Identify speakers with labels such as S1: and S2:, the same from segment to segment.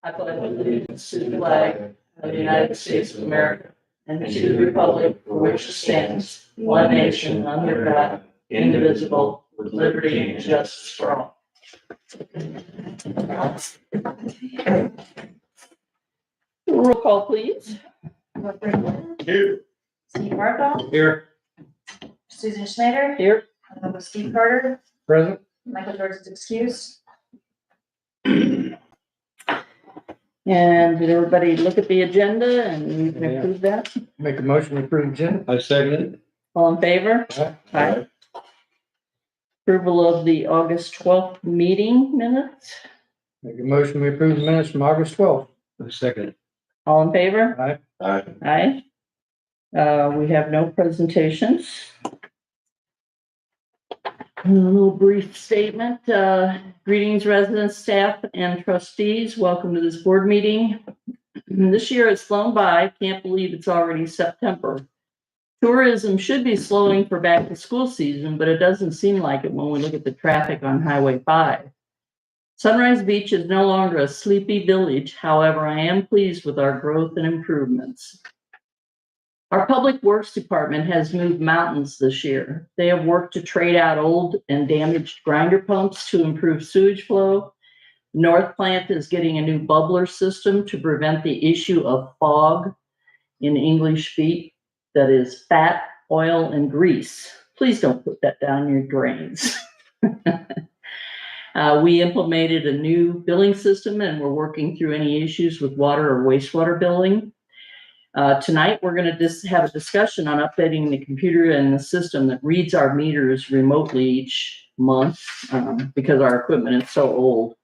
S1: I pledge allegiance to the flag of the United States of America and to the republic for which it stands, one nation under God, indivisible, with liberty and justice for all. Roll call, please.
S2: Here.
S3: Steve Marco,
S2: Here.
S3: Susan Schneider,
S1: Here.
S3: Steve Carter,
S2: Present.
S3: Michael George is excused.
S1: And did everybody look at the agenda and you can approve that?
S2: Make a motion to approve agenda. I second it.
S1: All in favor?
S2: Aye.
S1: Approval of the August 12th meeting minutes.
S2: Make a motion to approve the minutes from August 12th. I second it.
S1: All in favor?
S2: Aye.
S1: Aye. We have no presentations. A little brief statement. Greetings, residents, staff, and trustees. Welcome to this board meeting. This year has flown by. Can't believe it's already September. Tourism should be slowing for back to school season, but it doesn't seem like it when we look at the traffic on Highway 5. Sunrise Beach is no longer a sleepy village. However, I am pleased with our growth and improvements. Our Public Works Department has moved mountains this year. They have worked to trade out old and damaged grinder pumps to improve sewage flow. North Plant is getting a new bubbler system to prevent the issue of fog, in English speak, that is fat, oil, and grease. Please don't put that down your drains. We implemented a new billing system and we're working through any issues with water or wastewater billing. Tonight, we're going to just have a discussion on updating the computer and the system that reads our meters remotely each month because our equipment is so old.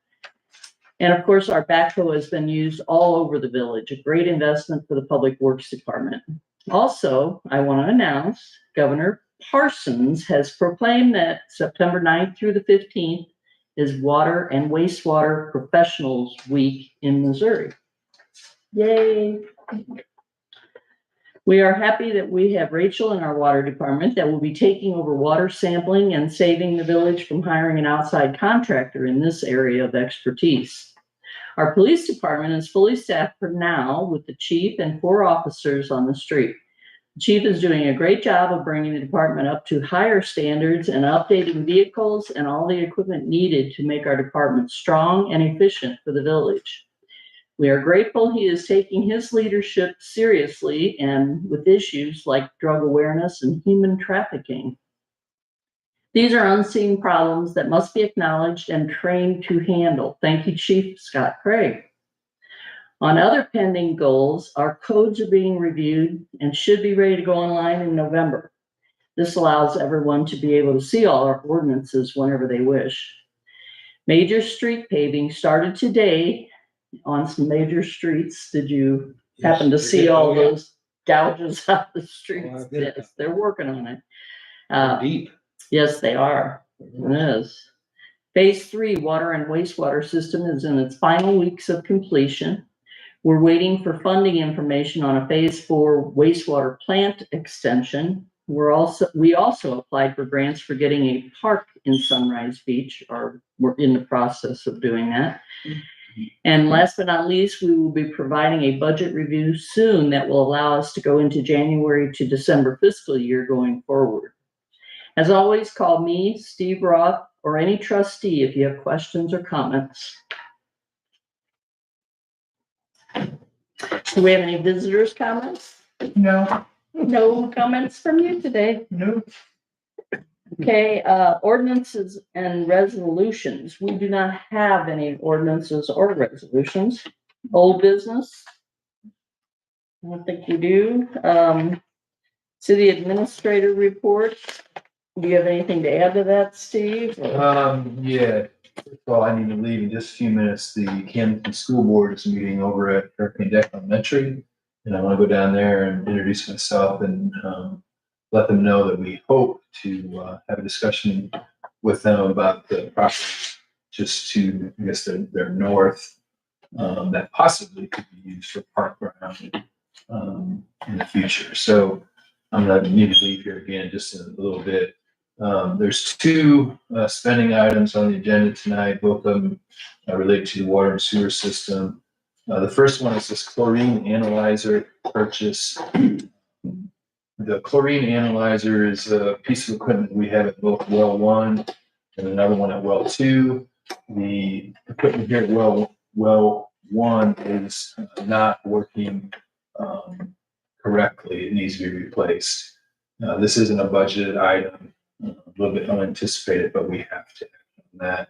S1: And of course, our backhoe has been used all over the village, a great investment for the Public Works Department. Also, I want to announce Governor Parsons has proclaimed that September 9th through the 15th is Water and Wastewater Professionals Week in Missouri. Yay! We are happy that we have Rachel in our water department that will be taking over water sampling and saving the village from hiring an outside contractor in this area of expertise. Our police department is fully staffed for now with the chief and 4 officers on the street. The chief is doing a great job of bringing the department up to higher standards and updating vehicles and all the equipment needed to make our department strong and efficient for the village. We are grateful he is taking his leadership seriously and with issues like drug awareness and human trafficking. These are unseen problems that must be acknowledged and trained to handle. Thank you, Chief Scott Craig. On other pending goals, our codes are being reviewed and should be ready to go online in November. This allows everyone to be able to see all our ordinances whenever they wish. Major street paving started today on some major streets. Did you happen to see all those gouges out the streets? Yes, they're working on it.
S2: Deep.
S1: Yes, they are. It is. Phase 3 water and wastewater system is in its final weeks of completion. We're waiting for funding information on a phase 4 wastewater plant extension. We also applied for grants for getting a park in Sunrise Beach, or we're in the process of doing that. And last but not least, we will be providing a budget review soon that will allow us to go into January to December fiscal year going forward. As always, call me, Steve Roth, or any trustee if you have questions or comments. Do we have any visitors' comments?
S2: No.
S1: No comments from you today?
S2: No.
S1: Okay, ordinances and resolutions. We do not have any ordinances or resolutions. Old business? I don't think we do. City administrator report. Do you have anything to add to that, Steve?
S4: Yeah. Well, I need to leave in just a few minutes. The Camden School Board is meeting over at Hurricane Deck Elementary, and I want to go down there and introduce myself and let them know that we hope to have a discussion with them about the property just to, I guess, their north that possibly could be used for park ground in the future. So I'm going to need to leave here again just in a little bit. There's two spending items on the agenda tonight, both of them relate to the water and sewer system. The first one is this chlorine analyzer purchase. The chlorine analyzer is a piece of equipment we have at both well 1 and another one at well 2. The equipment here at well 1 is not working correctly. It needs to be replaced. This isn't a budgeted item, a little bit unanticipated, but we have to act on that.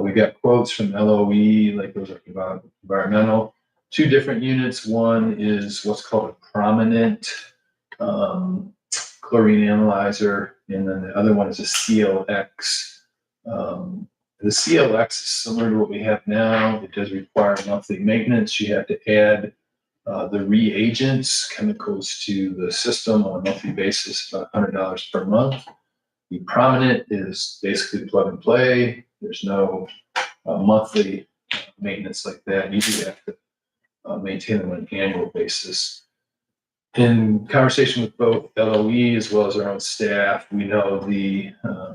S4: We got quotes from LOE, like those are about environmental. Two different units. One is what's called a prominent chlorine analyzer, and then the other one is a CLX. The CLX is similar to what we have now. It does require monthly maintenance. You have to add the reagents, chemicals to the system on a monthly basis, about $100 per month. The prominent is basically plug and play. There's no monthly maintenance like that. You do have to maintain them on an annual basis. In conversation with both LOE as well as our own staff, we know the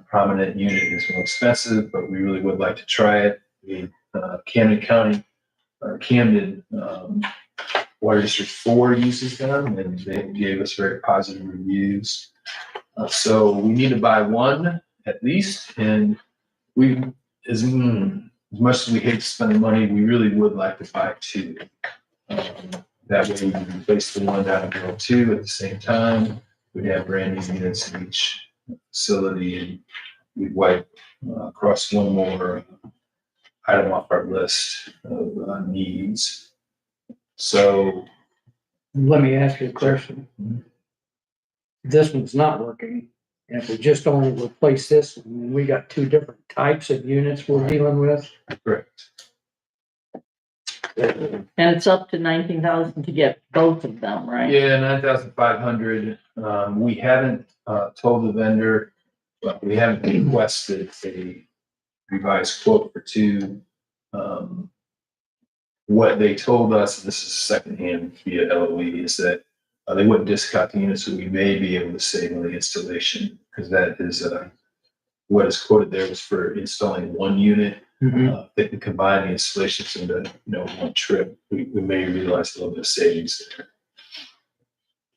S4: prominent unit is more expensive, but we really would like to try it. The Camden County, or Camden Water District 4 uses them, and they gave us very positive reviews. So we need to buy one at least, and we, as much as we hate to spend the money, we really would like to buy two. That way we can replace the one down in well 2 at the same time. We'd have brand new units in each facility, and we'd wipe across one more item off our list of needs. So
S2: Let me ask you a question. This one's not working, and if we just only replace this, and we got two different types of units we're dealing with.
S4: correct.
S1: And it's up to 19,000 to get both of them, right?
S4: Yeah, 9,500. We haven't told the vendor, but we haven't requested a revised quote for two. What they told us, and this is secondhand via LOE, is that they wouldn't discount the units, so we may be able to save on the installation, because that is what is quoted there was for installing one unit. They can combine the installations into one trip. We may realize a little bit of savings there.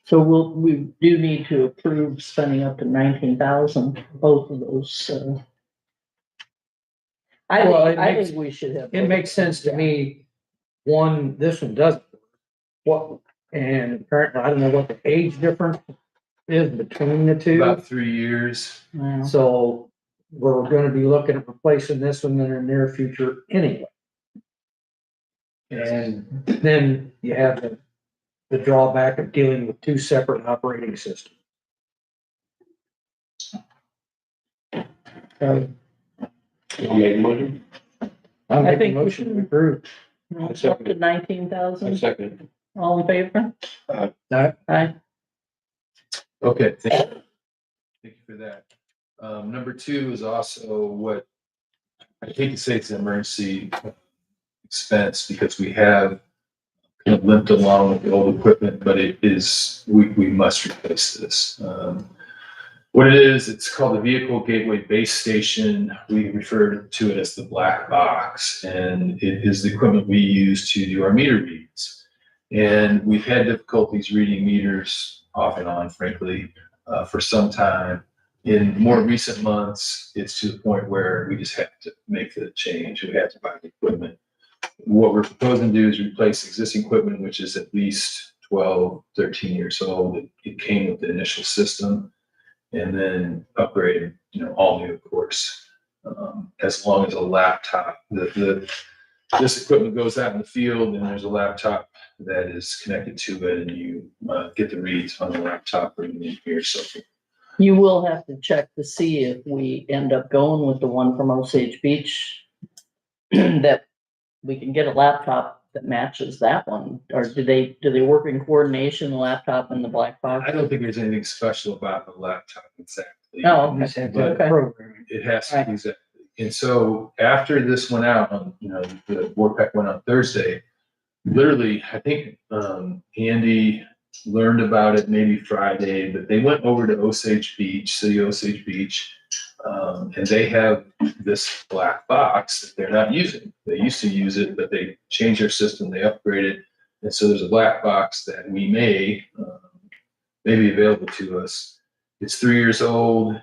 S1: So we do need to approve spending up to 19,000, both of those. I think we should have.
S2: It makes sense to me. This one doesn't. And apparently, I don't know what the age difference is between the two.
S4: About 3 years.
S1: Yeah.
S2: So we're gonna be looking at replacing this one in the near future anyway. And then you have the drawback of dealing with two separate operating systems.
S5: I'll make a motion.
S2: I'll
S1: I
S2: make a
S1: think we
S2: motion to
S1: should-
S2: approve.
S1: It's up to 19,000.
S5: Second.
S1: All in favor?
S2: Aye.
S1: Aye.
S4: Okay, thank you for that. Number 2 is also what I hate to say it's an emergency expense, because we have kind of limped along with the old equipment, but it is, we must replace this. What it is, it's called the Vehicle Gateway Base Station. We refer to it as the black box, and it is the equipment we use to do our meter reads. And we've had difficulties reading meters off and on, frankly, for some time. In more recent months, it's to the point where we just have to make the change. We have to buy the equipment. What we're proposing to do is replace existing equipment, which is at least 12, 13 years old. It came with the initial system, and then upgrade, all new, of course. As long as a laptop, this equipment goes out in the field, and there's a laptop that is connected to it, and you get the reads on the laptop or in here. So
S1: You will have to check to see if we end up going with the one from Osage Beach, that we can get a laptop that matches that one, or do they work in coordination, the laptop and the black box?
S4: I don't think there's anything special about the laptop exactly.
S1: Oh, okay.
S2: Just have
S4: But
S2: to program it.
S4: it has to be exactly. And so after this went out on, the board pack went out Thursday, literally, I think Andy, learned about it maybe Friday, but they went over to Osage Beach, City of Osage Beach. And they have this black box that they're not using. They used to use it, but they changed their system, they upgraded. And so there's a black box that we may be available to us. It's 3 years old.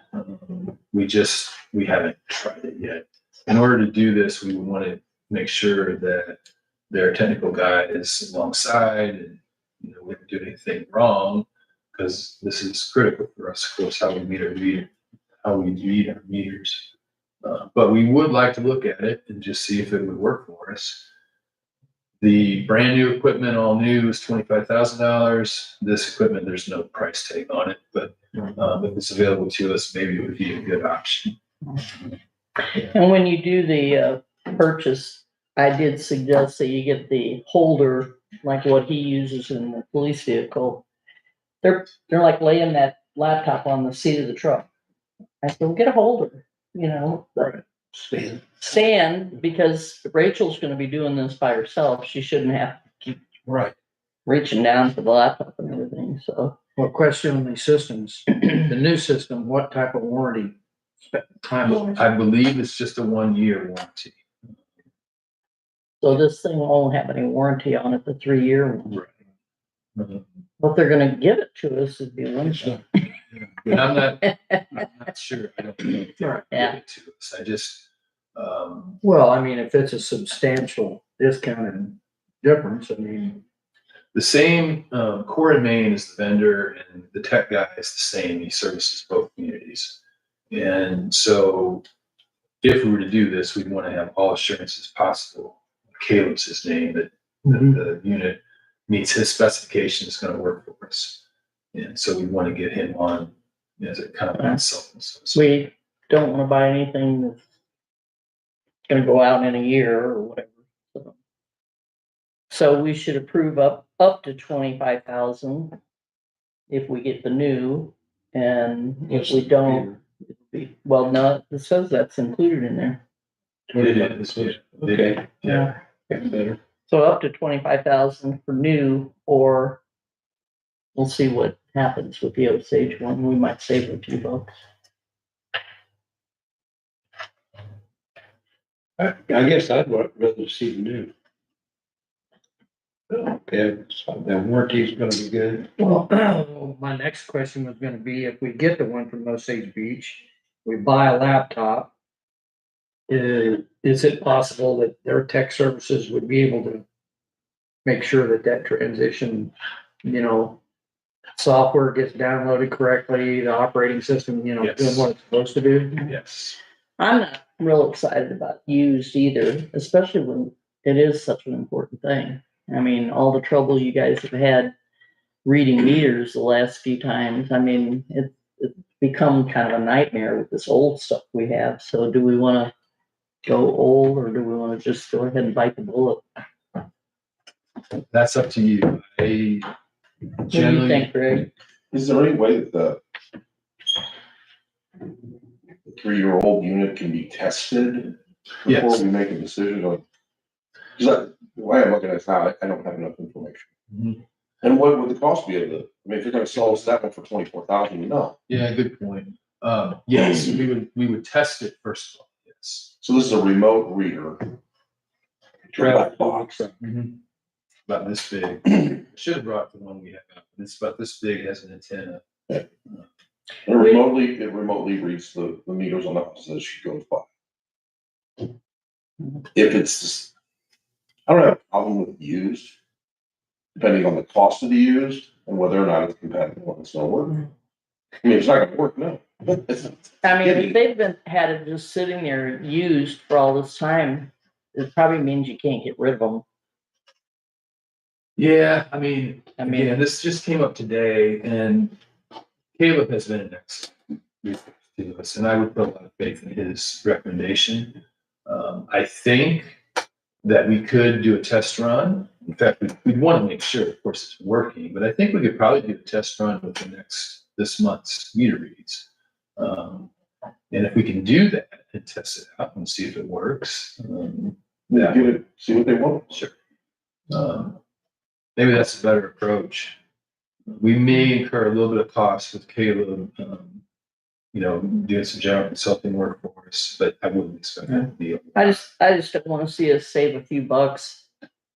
S4: We haven't tried it yet. In order to do this, we want to make sure that their technical guy is alongside and, we haven't done anything wrong, because this is critical for us, of course, how we read our meters. But we would like to look at it and just see if it would work for us. The brand new equipment, all new, is $25,000. This equipment, there's no price tag on it, but if it's available to us, maybe it would be a good option.
S1: And when you do the purchase, I did suggest that you get the holder, like what he uses in the police vehicle. They're like laying that laptop on the seat of the truck. I said, well, get a holder, like stand, because Rachel's gonna be doing this by herself. She shouldn't have to keep reaching down for the laptop and everything, so.
S2: Well, question on these systems, the new system, what type of warranty time?
S4: I believe it's just a 1-year warranty.
S1: So this thing won't have any warranty on it, the 3-year one.
S4: Right.
S1: What they're gonna give it to us is the one thing.
S4: But I'm not sure. I don't know if they'll give it to us. I just,
S2: Well, I mean, if it's a substantial discounted difference, I mean,
S4: the same, Core and Main is the vendor, and the tech guy is the same. He services both communities. And so if we were to do this, we'd want to have all assurances possible. Caleb's his name, that the unit meets his specifications, is going to work for us. And so we want to get him on as a kind of consultant. So
S1: We don't wanna buy anything that's gonna go out in a year or whatever. So we should approve up to 25,000 if we get the new, and if we don't, well, no, it says that's included in there.
S4: it is, yeah.
S2: Okay.
S4: Yeah.
S2: better.
S1: So up to 25,000 for new, or we'll see what happens with the Osage one. We might save a few bucks.
S5: I guess I'd rather see the new. Okay, so the warranty's gonna be good.
S2: Well, my next question was gonna be, if we get the one from Osage Beach, we buy a laptop, is it possible that their tech services would be able to make sure that that transition, software gets downloaded correctly, the operating system, doing
S4: Yes.
S2: what it's supposed to do?
S4: Yes.
S1: I'm not real excited about used either, especially when it is such an important thing. I mean, all the trouble you guys have had reading meters the last few times, I mean, it's become kind of a nightmare with this old stuff we have. So do we wanna go old, or do we wanna just go ahead and bite the bullet?
S4: That's up to you.
S1: What do you
S4: Generally,
S1: think, Greg?
S6: Is there any way that the 3-year-old unit can be tested before
S4: Yes.
S6: we make a decision on? Because the way I'm looking at it now, I don't have enough information.
S4: Mhm.
S6: And what would the cost be of the, I mean, if you're gonna sell us that one for 24,000, no.
S4: Yeah, good point. Yes, we would test it first of all. Yes.
S6: So this is a remote reader. Black box.
S4: About this big. Should have brought the one we have. It's about this big. It has an antenna.
S6: And it remotely reads the meters on the house as she goes by. If it's, I don't have a problem with used, depending on the cost of the used and whether or not it's compatible and it's gonna work. I mean, it's not gonna work, no.
S1: I mean, if they've had it just sitting there used for all this time, it probably means you can't get rid of them.
S4: Yeah, I mean,
S1: I mean,
S4: again, this just came up today, and Caleb has been an excellent to us, and I would put a lot of faith in his recommendation. I think that we could do a test run. In fact, we'd want to make sure, of course, it's working, but I think we could probably do a test run with this month's meter reads. And if we can do that and test it out and see if it works, that
S6: Give
S4: would,
S6: it, see what they want.
S4: sure. Maybe that's a better approach. We may incur a little bit of cost with Caleb, doing some general consulting work for us, but I wouldn't expect that to be.
S1: I just don't wanna see us save a few bucks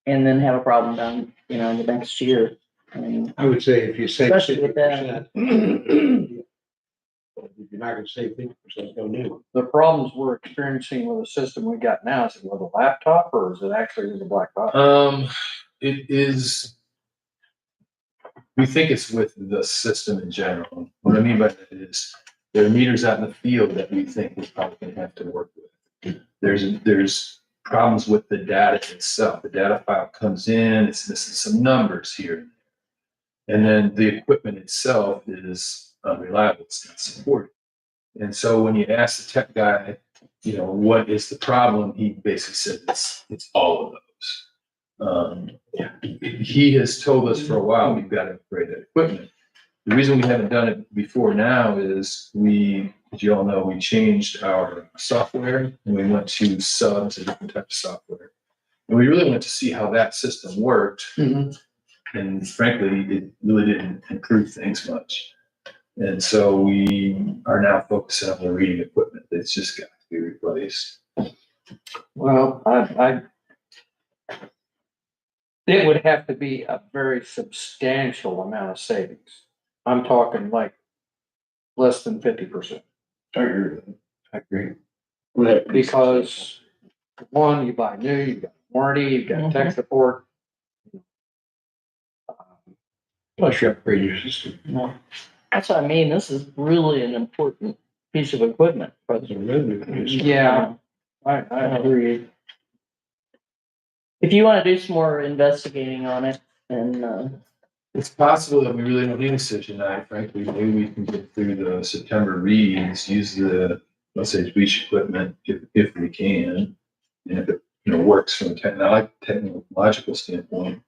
S1: and then have a problem down, in the next year. I mean,
S5: I would say if you save
S1: Especially with
S5: 50%. If you're not gonna save 50%, go new.
S2: The problems we're experiencing with the system we got now, is it with a laptop or is it actually with a black box?
S4: It is. We think it's with the system in general. What I mean by that is there are meters out in the field that we think we're probably gonna have to work with. There's problems with the data itself. The data file comes in, it's missing some numbers here. And then the equipment itself is unreliable, it's not supported. And so when you ask the tech guy, what is the problem? He basically said it's all of those. He has told us for a while, we've got to upgrade that equipment. The reason we haven't done it before now is as you all know, we changed our software and we went to subs, a different type of software. And we really wanted to see how that system worked. And frankly, it really didn't improve things much. And so we are now focusing on the reading equipment that's just got to be replaced.
S2: Well, it would have to be a very substantial amount of savings. I'm talking like less than 50%.
S6: I agree with that.
S4: I agree.
S6: Would have to be
S2: Because one, you buy new, you've got warranty, you've got tech support.
S5: Plus you upgrade your system.
S1: no. That's what I mean. This is really an important piece of equipment.
S5: It's a revenue producer.
S2: Yeah, I agree.
S1: If you wanna do some more investigating on it and,
S4: It's possible that we really don't need a decision tonight, frankly. Maybe we can get through the September readings, use the, let's say, bleach equipment if we can. And if it, works from a technological standpoint.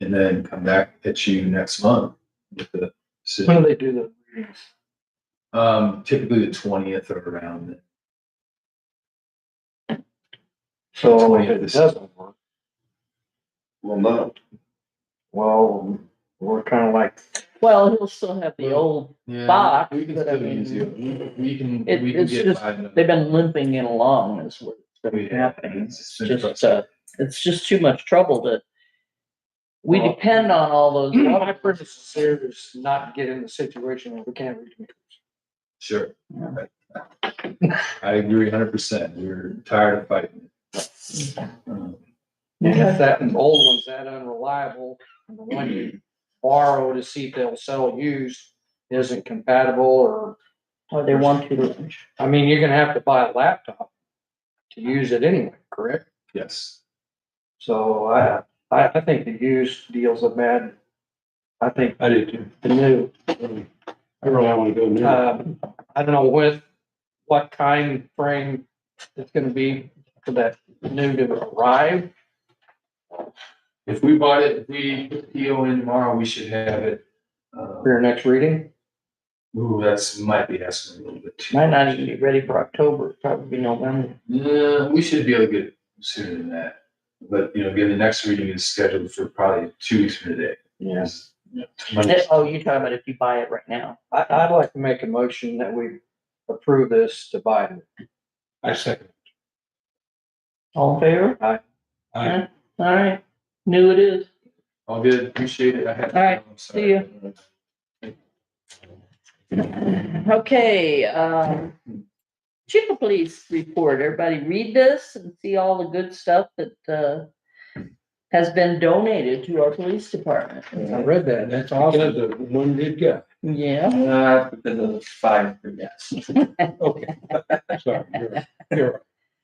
S4: And then come back at you next month with the
S2: When
S4: decision.
S2: do they do the readings?
S4: Typically the 20th or around.
S2: So if it doesn't work,
S6: Well, no.
S2: well, we're kind of like,
S1: well, he'll still have the old,
S4: Yeah,
S1: box,
S4: we can
S1: but I
S4: still use
S1: mean,
S4: it. We can
S1: it's
S4: get
S1: just-
S4: by another-
S1: they've been limping it along is what's been
S4: Yeah,
S1: happening.
S4: it's been
S1: Just,
S4: frustrating.
S1: it's just too much trouble we depend on all those.
S2: my purpose here is not get in the situation where we can't reach meters.
S4: Sure.
S1: Yeah.
S4: I agree 100%. We're tired of fighting.
S2: And if that old one's that unreliable, and the one you borrow to see if they'll sell used isn't compatible,
S1: Or they want to.
S2: I mean, you're gonna have to buy a laptop to use it anyway, correct?
S4: Yes.
S2: So I think the used deal's a bad, I think
S5: I do too.
S2: the new,
S5: I really want to go new.
S2: I don't know what time frame it's gonna be for that new to arrive.
S4: If we bought it, if we put the PO in tomorrow, we should have it.
S2: For your next reading.
S4: Might be asking a little bit too.
S1: Might not
S4: much.
S1: even be ready for October, probably November.
S4: Yeah, we should be able to get it sooner than that. But, again, the next reading is scheduled for probably 2 weeks from today.
S2: Yes.
S4: Monday.
S1: Oh, you're talking about if you buy it right now.
S2: I'd like to make a motion that we approve this to buy it.
S5: I second.
S1: All in favor?
S2: Aye.
S5: Aye.
S1: All right, new it is.
S4: All good, appreciate it. I had.
S1: All right,
S4: I'm
S1: see
S4: sorry.
S1: ya. Okay, chief of police report. Everybody read this and see all the good stuff that, has been donated to our police department.
S2: I read that, that's awesome.
S5: Because of one good guy.
S1: Yeah.
S7: Because of 5 yes.
S5: Okay. Sorry. You're right.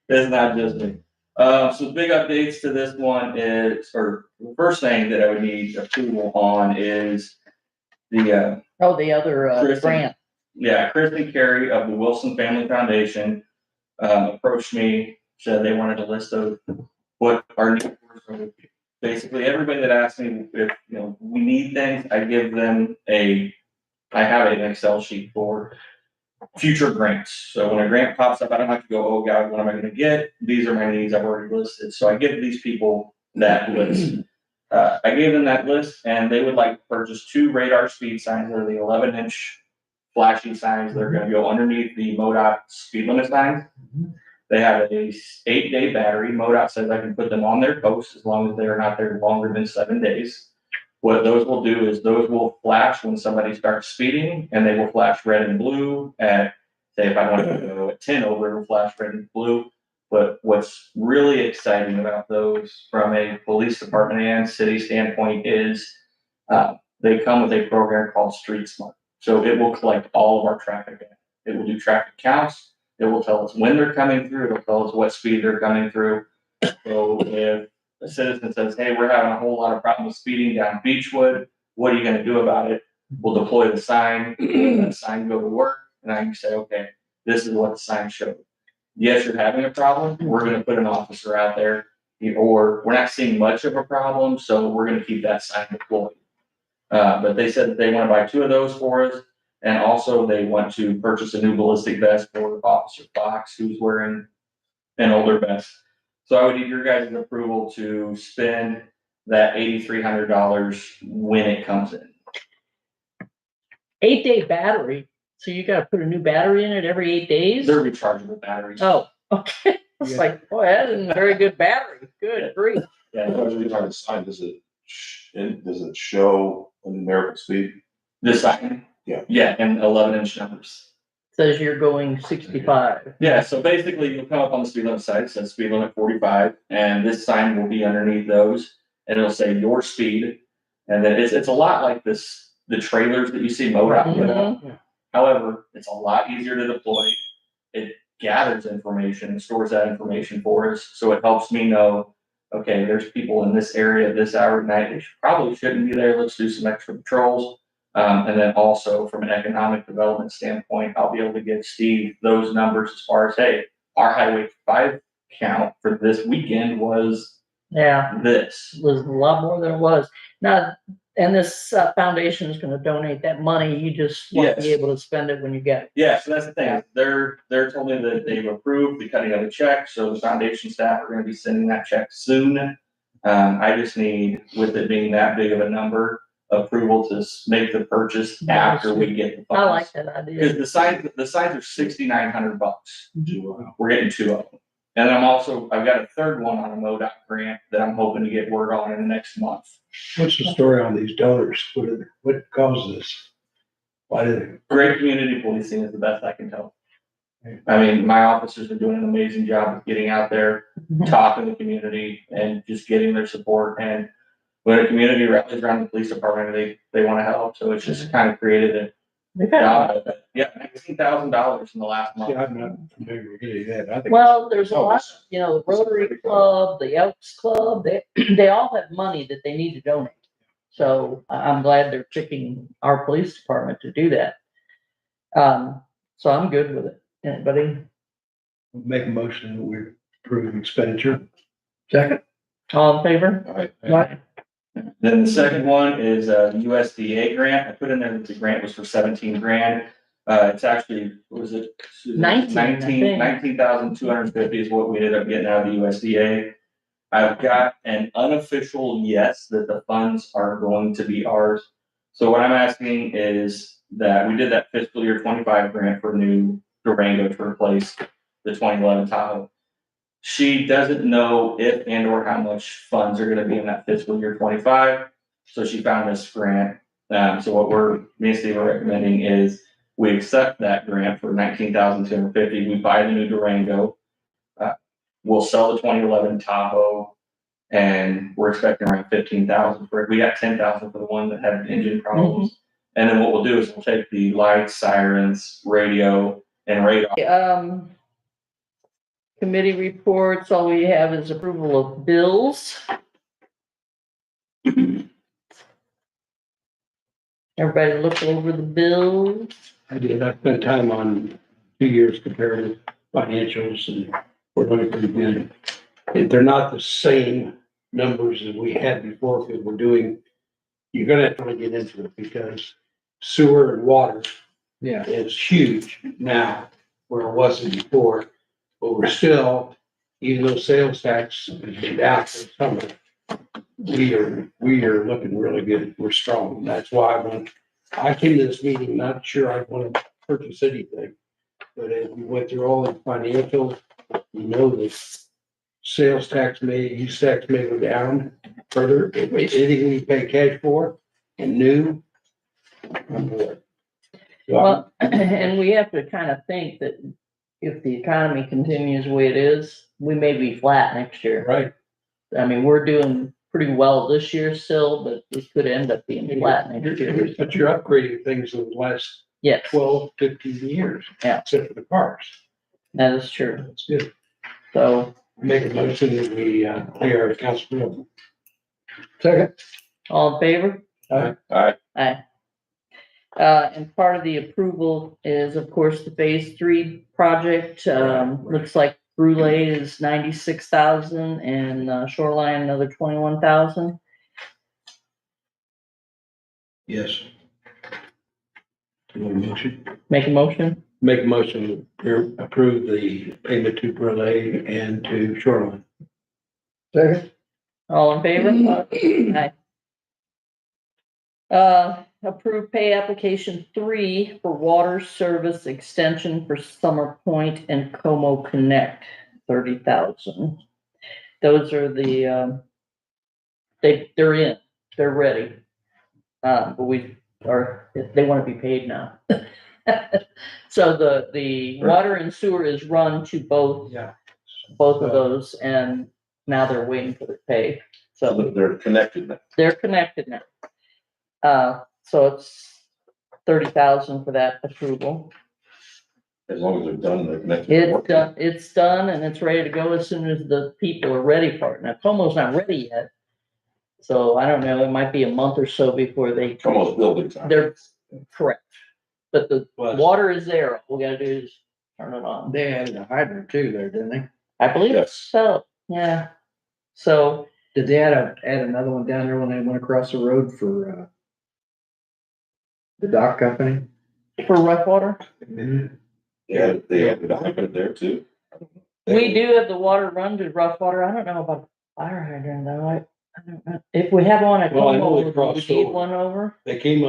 S7: It's not just me. So big updates to this one is, or the first thing that I would need approval on is the,
S1: Oh, the other,
S7: Kristen.
S1: grant.
S7: Kristen Carey of the Wilson Family Foundation, approached me, said they wanted a list of what our needs were. So basically, everybody that asked me if, we need things, I give them I have an Excel sheet for future grants. So when a grant pops up, I don't have to go, oh God, what am I gonna get? These are my needs I've already listed. So I give these people that list. I gave them that list and they would like to purchase 2 radar speed signs. They're the 11-inch flashing signs. They're gonna go underneath the MoDOT speed limit signs. They have a 8-day battery. MoDOT says I can put them on their posts as long as they are not there longer than 7 days. What those will do is those will flash when somebody starts speeding, and they will flash red and blue at, say if I want to go at 10 over, it will flash red and blue. But what's really exciting about those from a police department and city standpoint is they come with a program called Street Smart. So it will collect all of our traffic data. It will do traffic counts. It will tell us when they're coming through. It'll tell us what speed they're coming through. So if a citizen says, hey, we're having a whole lot of problems speeding down Beechwood, what are you gonna do about it? We'll deploy the sign, let that sign go to work, and I can say, okay, this is what the sign showed. Yes, you're having a problem, we're gonna put an officer out there, or we're not seeing much of a problem, so we're gonna keep that sign deployed. But they said that they wanna buy 2 of those for us, and also they want to purchase a new ballistic vest for Officer Fox, who's wearing an older vest. So I would need your guys' approval to spend that $8,300 when it comes in.
S1: 8-day battery, so you gotta put a new battery in it every 8 days?
S7: They're rechargeable batteries.
S1: Oh, okay. It's like, boy, that isn't a very good battery. Good grief.
S7: Yeah,
S6: Especially on the sign, does it show a numerical speed?
S7: this sign.
S6: Yeah.
S7: Yeah, and 11-inch numbers.
S1: Says you're going 65.
S7: Yeah, so basically you'll come up on the speed limit side, it says speed limit 45, and this sign will be underneath those, and it'll say your speed. And then it's a lot like the trailers that you see MoDOT put up. However, it's a lot easier to deploy. It gathers information and stores that information for us, so it helps me know, okay, there's people in this area at this hour at night, they probably shouldn't be there, let's do some extra patrols. And then also from an economic development standpoint, I'll be able to give Steve those numbers as far as, hey, our Highway 5 count for this weekend was
S1: Yeah,
S7: this.
S1: was a lot more than it was. Now, and this foundation is gonna donate that money. You just want to be
S7: Yes.
S1: able to spend it when you get it.
S7: Yeah, so that's the thing. They're told me that they've approved the cutting of the check, so the foundation staff are gonna be sending that check soon. I just need, with it being that big of a number, approval to make the purchase after we get the funds.
S1: I like that idea.
S7: Because the signs are $6,900. We're getting 2 of them. And then I've got a third one on a MoDOT grant that I'm hoping to get word on in the next month.
S5: What's the story on these donors? What caused this? Why did they?
S7: Great community policing is the best I can tell. I mean, my officers are doing an amazing job of getting out there, talking to the community and just getting their support. And when a community rallies around the police department, they want to help. So it's just kind of created a
S1: We've had-
S7: job. Yeah, $19,000 in the last
S5: See,
S7: month.
S5: I'm not familiar with any of that. I think.
S1: Well, there's a lot, the Rotary Club, the Elks Club, they all have money that they need to donate. So I'm glad they're picking our police department to do that. So I'm good with it. Anybody?
S5: Make a motion that we approve expenditure.
S2: Second?
S1: All in favor? Aye.
S7: Then the second one is a USDA grant. I put in there that the grant was for 17 grand. It's actually, what was it?
S1: 19, I think.
S7: 19,250 is what we ended up getting out of the USDA. I've got an unofficial yes that the funds are going to be ours. So what I'm asking is that we did that fiscal year 25 grant for new Durango to replace the 2011 Tahoe. She doesn't know if and or how much funds are gonna be in that fiscal year 25. So she found this grant. So what me and Steve are recommending is we accept that grant for 19,250. We buy the new Durango. We'll sell the 2011 Tahoe, and we're expecting around 15,000 for it. We got 10,000 for the one that had engine problems. And then what we'll do is we'll take the lights, sirens, radio, and radar.
S1: Committee reports, all we have is approval of bills. Everybody look over the bills.
S5: I did. I spent time on 2 years comparative financials and we're looking pretty good. They're not the same numbers as we had before because you're gonna have to get into it because sewer and water
S2: Yeah.
S5: is huge now where it wasn't before. But we're still, even though sales tax has been down for summer, we are looking really good. We're strong. That's why I came to this meeting, not sure I want to purchase anything. But as we went through all the financials, you know, the sales use tax may go down further. Anything we pay cash for and new, I'm bored. So
S1: Well, and we have to kind of think that if the economy continues the way it is, we may be flat next year.
S5: right.
S1: I mean, we're doing pretty well this year still, but it could end up being flat next year.
S5: But you're upgrading things in the last
S1: Yes,
S5: 12, 15 years.
S1: Yeah.
S5: Except for the cars.
S1: that is true.
S5: That's good.
S1: So,
S5: Make a motion that we, pay our accounts payable. Second.
S1: all in favor?
S5: Aye.
S1: Aye. And part of the approval is, of course, the phase 3 project. Looks like Brule is 96,000 and Shoreline another 21,000.
S5: Yes. Motion.
S1: Make a motion.
S5: Make a motion to approve the payment to Brule and to Shoreline. Second.
S1: All in favor? Aye. Approve pay application 3 for water service extension for Summer Point and Como Connect, 30,000. Those are the, they're in, they're ready. But they want to be paid now. So the water and sewer is run to both of those, and now they're waiting for the pay. So
S6: They're connected now.
S1: they're connected now. So it's 30,000 for that approval.
S6: As long as they're done, they're connected.
S1: It's done and it's ready to go as soon as the people are ready for it. Now, Como's not ready yet. So I don't know, it might be a month or so before they,
S6: Almost building time.
S1: they're correct. But the
S5: Plus-
S1: water is there. All we gotta do is turn it on.
S2: They added a hydrant too there, didn't they?
S1: I believe
S6: Yes.
S1: so, yeah. So,
S2: Did they add another one down there when they went across the road for, the dock company?
S1: for rough water,
S6: Yeah, they have the document there too.
S1: we do have the water run to rough water. I don't know about fire hydrant though. I don't know. If we have one at
S5: Well, I know
S1: Como,
S5: they
S1: do we
S5: crossed
S1: need
S5: over.
S1: one over?
S5: They came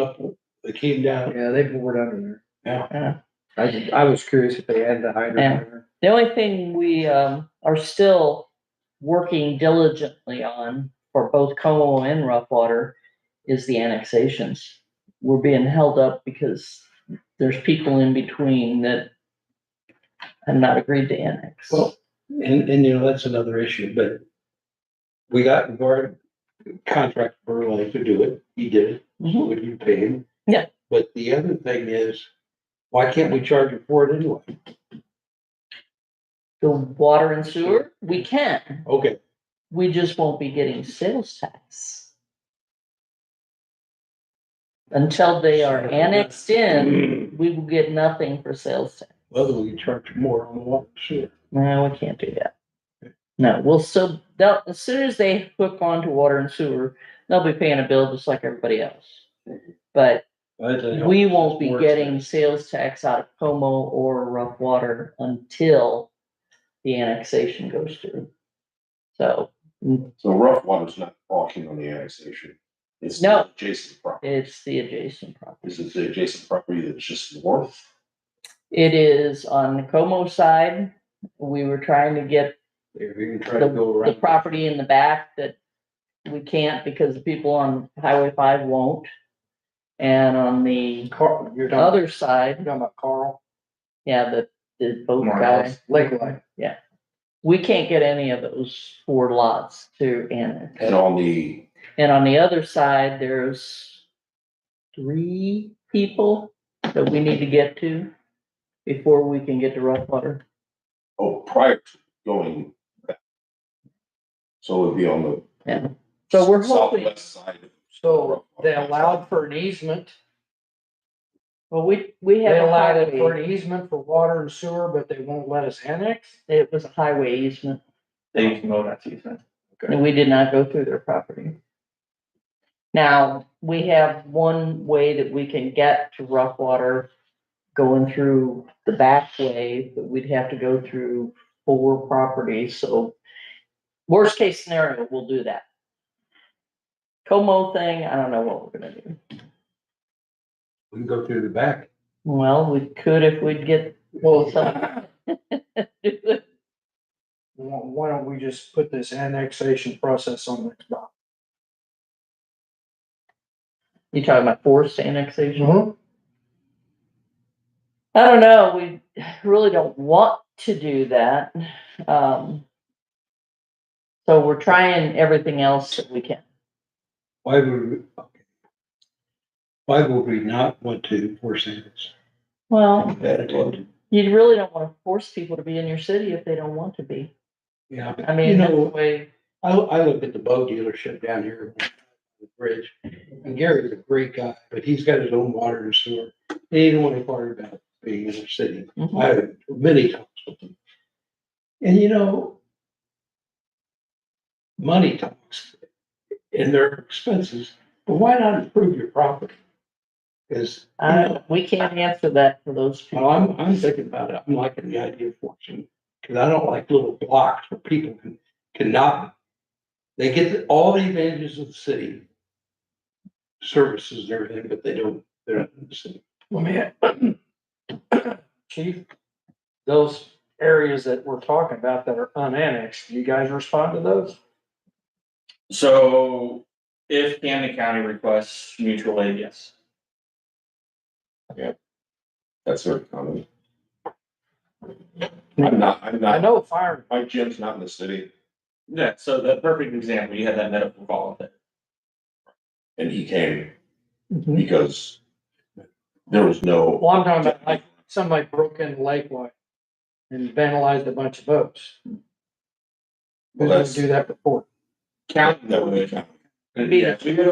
S5: down.
S2: Yeah, they bored under
S5: Yeah.
S1: Yeah.
S2: there. I was curious if they had the hydrant
S1: Yeah.
S2: there.
S1: The only thing we, are still working diligently on for both Como and rough water is the annexations. We're being held up because there's people in between that have not agreed to annex.
S5: Well, and you know, that's another issue, but we got our contract for like to do it. He did it. So
S1: Mhm.
S5: would you pay him?
S1: Yeah.
S5: But the other thing is, why can't we charge him for it anyway?
S1: The water and sewer, we can,
S5: Okay,
S1: we just won't be getting sales tax. Until they are annexed in, we will get nothing for sales tax.
S5: whether we charge more on the water, sure.
S1: No, we can't do that. No, we'll still, as soon as they hook onto water and sewer, they'll be paying a bill just like everybody else. But we won't be getting sales tax out of Como or rough water until the annexation goes through. So
S6: So rough water's not walking on the annexation. It's the
S1: No.
S6: adjacent property.
S1: it's the adjacent property.
S6: Is it the adjacent property that's just north?
S1: It is on the Como side. We were trying to get
S5: If you can try to go
S1: the
S5: around.
S1: property in the back that we can't because the people on Highway 5 won't. And on the
S2: Carl, you're
S1: other side,
S2: talking about Carl,
S1: yeah, the boat guy,
S7: Morales.
S2: Lakeline.
S1: we can't get any of those 4 lots to annex.
S6: And on the,
S1: And on the other side, there's 3 people that we need to get to before we can get to rough water.
S6: prior to going back. So it'd be on the.
S1: Yeah. So we're hoping,
S6: Southwest side.
S2: So they allowed for an easement.
S1: well, we
S2: They
S1: have a
S2: allowed it for
S1: highway,
S2: an easement for water and sewer, but they won't let us annex?
S1: it was a highway easement,
S7: They used to mow that season.
S1: and we did not go through their property. Now, we have one way that we can get to rough water going through the back way, but we'd have to go through 4 properties, so worst case scenario, we'll do that. Como thing, I don't know what we're gonna do.
S5: We can go through the back.
S1: Well, we could if we'd get,
S2: Well,
S1: some.
S2: why don't we just put this annexation process on the dock?
S1: You talking about forced annexation?
S2: Mm-hmm.
S1: I don't know, we really don't want to do that. So we're trying everything else that we can.
S5: Why would we, okay. Why would we not want to force it?
S1: Well, you really don't wanna force people to be in your city if they don't want to be.
S5: Yeah, but
S1: I
S5: you
S1: mean, that's the
S5: know,
S1: way,
S5: I look at the boat dealership down here on the bridge, and Gary's a great guy, but he's got his own water and sewer. He didn't want to part about being in the city.
S1: Mhm.
S5: I had many talks with him. And you know, money talks and their expenses, but why not improve your property? Because,
S1: we can't answer that for those people.
S5: I'm thinking about it. I'm liking the idea of forcing, because I don't like little blocks where people cannot, they get all the advantages of the city, services and everything, but they're not in the city.
S2: Let me, Chief, those areas that we're talking about that are unannexed, do you guys respond to those?
S7: So if Camden County requests mutual aid, yes.
S6: That's very common. I'm
S2: I
S6: not,
S2: know fire,
S6: my gym's not in the city,
S7: Yeah, so the perfect example, you had that medical call with it.
S6: and he came
S2: Mhm.
S6: because there was no.
S2: well, I'm talking about like somebody broke into Lakeway and vandalized a bunch of boats.
S6: Well,
S2: Who's gonna
S6: that's-
S2: do that report?
S7: County
S6: That would be
S7: would,
S6: county.
S7: yeah, we would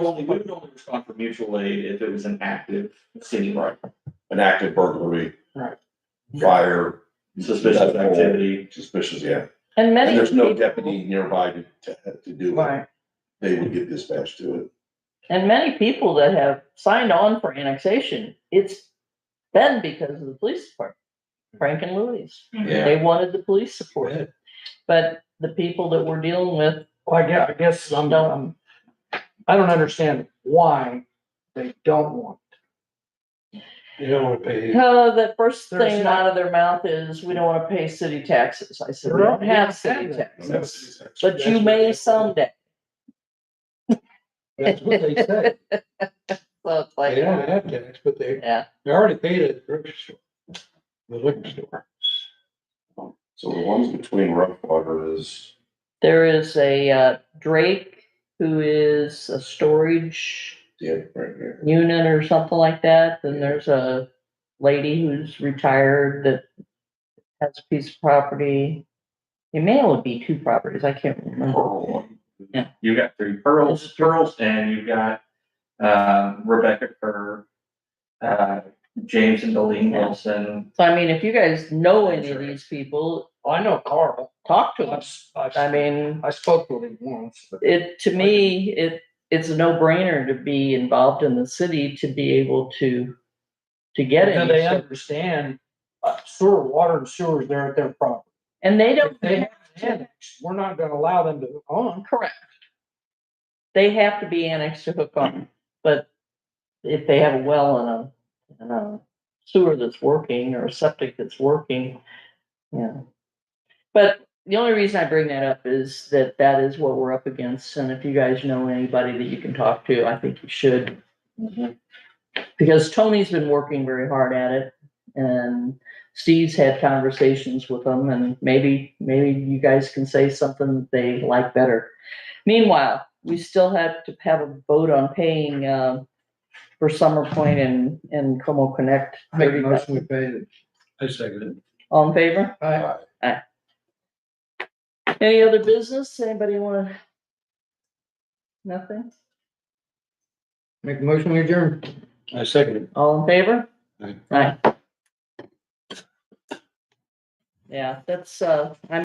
S7: only respond for mutual aid if it was an active city.
S6: Right. An active burglary.
S2: Right.
S6: Fire.
S7: Suspicious activity.
S6: Suspicious, yeah.
S1: And
S6: And
S1: many
S6: there's no
S1: people,
S6: deputy nearby to do it.
S1: right,
S6: They would get dispatched to it.
S1: and many people that have signed on for annexation, it's been because of the police department, Frank and Louise.
S6: Yeah.
S1: They wanted the police support,
S5: Yeah.
S1: but the people that we're dealing with
S2: Well, I guess I don't understand why they don't want.
S5: They don't want to pay.
S1: the first
S2: There's
S1: thing
S2: not-
S1: out of their mouth is, we don't wanna pay city taxes. I said, we
S2: They
S1: don't have city
S2: have that.
S1: taxes, but you may someday.
S5: That's what they say.
S1: So it's like,
S5: They don't have tax, but they
S1: yeah,
S5: already paid at the grocery store, the liquor store.
S6: So the ones between Rough is,
S1: there is a Drake who is a storage
S6: yeah, right here.
S1: unit or something like that. Then there's a lady who's retired that has a piece of property. It may only be two properties, I can't remember.
S7: You've got three Pearls, and you've got, Rebecca Kerr, James and Deline Wilson.
S1: So I mean, if you guys know any of these people,
S2: I know Carl.
S1: talk to us. I mean,
S2: I spoke with him once, but
S1: to me, it's a no-brainer to be involved in the city, to be able to get
S2: then
S1: it.
S2: they understand sewer, water and sewers there at their property.
S1: And they don't,
S2: If they have annexed, we're not gonna allow them to hook on.
S1: correct. They have to be annexed to hook on, but if they have a well and a sewer that's working, or a septic that's working, yeah. But the only reason I bring that up is that is what we're up against, and if you guys know anybody that you can talk to, I think you should. Because Tony's been working very hard at it, and Steve's had conversations with them, and maybe you guys can say something that they like better. Meanwhile, we still have to have a vote on paying, for Summer Point and Como Connect.
S2: Make a motion, we pay it.
S5: I second it.
S1: All in favor?
S2: Aye.
S1: Any other business? Anybody wanna? Nothing?
S2: Make a motion, we adjourn.
S5: I second it.
S1: All in favor?
S5: Aye.
S1: Aye. Yeah, that's, I'm